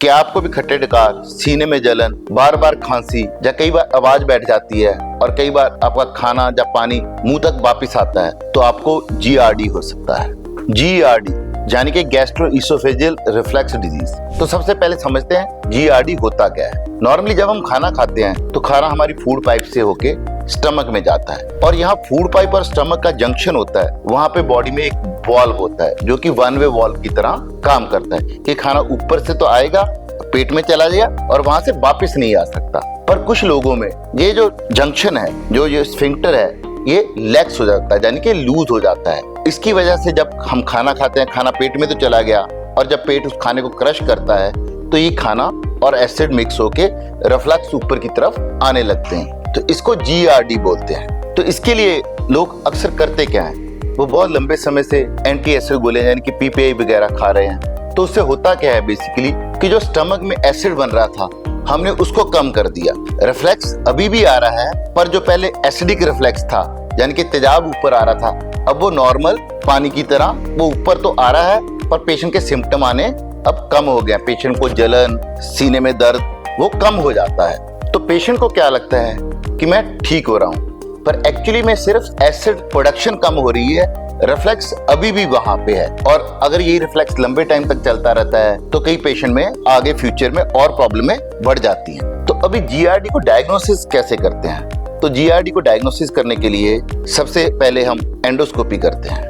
क्या आपको भी खट्टे डकार, सीने में जलन, बार बार खांसी या कई बार आवाज बैठ जाती है और कई बार आपका खाना या पानी मुंह तक वापस आता है, तो आपको GERD हो सकता है। GERD यानी कि गैस्ट्रोइसोफेजियल रिफ्लक्स डिजीज। तो सबसे पहले समझते हैं GERD होता क्या है। नॉर्मली जब हम खाना खाते हैं तो खाना हमारी फूड पाइप से होके स्टमक में जाता है और यहाँ फूड पाइप और स्टमक का जंक्शन होता है। वहाँ पे बॉडी में एक वॉल्व होता है जो कि वन वे वॉल्व की तरह काम करता है कि खाना ऊपर से तो आएगा, पेट में चला गया और वहां से वापस नहीं आ सकता। पर कुछ लोगों में ये जो जंक्शन है, जो ये स्फिंक्टर है, ये लैक्स हो जाता है यानी कि लूज हो जाता है। इसकी वजह से जब हम खाना खाते हैं, खाना पेट में तो चला गया और जब पेट उस खाने को क्रश करता है तो ये खाना और एसिड मिक्स होके रिफ्लक्स ऊपर की तरफ आने लगते हैं। तो इसको GERD बोलते हैं। तो इसके लिए लोग अक्सर करते क्या है, वो बहुत लंबे समय से एंटी एसिड गोले यानी कि PPI वगैरह खा रहे हैं। तो उससे होता क्या है बेसिकली कि जो स्टमक में एसिड बन रहा था हमने उसको कम कर दिया। रिफ्लेक्स अभी भी आ रहा है पर जो पहले एसिडिक रिफ्लेक्स था यानी कि तेजाब ऊपर आ रहा था, अब वो नॉर्मल पानी की तरह वो ऊपर तो आ रहा है पर पेशेंट के सिम्टम आने अब कम हो गए। पेशेंट को जलन, सीने में दर्द वो कम हो जाता है। तो पेशेंट को क्या लगता है कि मैं ठीक हो रहा हूँ, पर एक्चुअली में सिर्फ एसिड प्रोडक्शन कम हो रही है, रिफ्लेक्स अभी भी वहां पे है। और अगर ये रिफ्लेक्स लंबे टाइम तक चलता रहता है तो कई पेशेंट में आगे फ्यूचर में और प्रॉब्लमें बढ़ जाती हैं। तो अभी GERD को डायग्नोसिस कैसे करते हैं? तो GERD को डायग्नोसिस करने के लिए सबसे पहले हम एंडोस्कोपी करते हैं।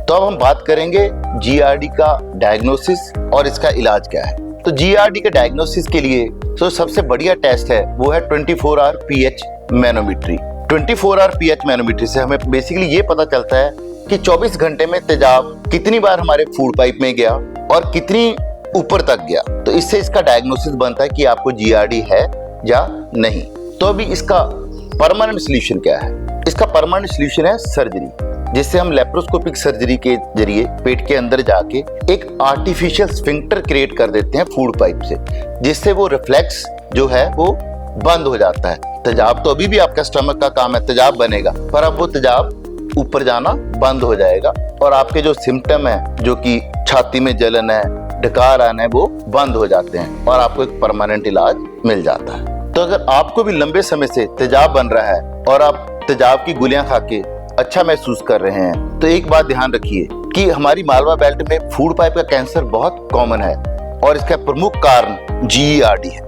तो अब हम बात करेंगे GERD का डायग्नोसिस और इसका इलाज क्या है। तो GERD के डायग्नोसिस के लिए जो सबसे बढ़िया टेस्ट है वो है 24 hour pH manometry. 24 hour pH manometry से हमें बेसिकली ये पता चलता है कि 24 घंटे में तेजाब कितनी बार हमारे फूड पाइप में गया और कितनी ऊपर तक गया। तो इससे इसका डायग्नोसिस बनता है कि आपको GERD है या नहीं। तो अभी इसका परमानेंट सॉल्यूशन क्या है? इसका परमानेंट सॉल्यूशन है सर्जरी, जिससे हम लेप्रोस्कोपिक सर्जरी के जरिए पेट के अंदर जाके एक आर्टिफिशियल स्फिंक्टर क्रिएट कर देते हैं फूड पाइप से, जिससे वो रिफ्लेक्स जो है वो बंद हो जाता है। तेजाब तो अभी भी आपका स्टमक का काम है, तेजाब बनेगा, पर अब वो तेजाब ऊपर जाना बंद हो जाएगा और आपके जो सिम्टम है, जो कि छाती में जलन है, डकार आना है, वो बंद हो जाते हैं और आपको एक परमानेंट इलाज मिल जाता है। तो अगर आपको भी लंबे समय से तेजाब बन रहा है और आप तेजाब की गोलियां खा के अच्छा महसूस कर रहे हैं, तो एक बात ध्यान रखिए कि हमारी मालवा बेल्ट में फूड पाइप का कैंसर बहुत कॉमन है और इसका प्रमुख कारण GERD है।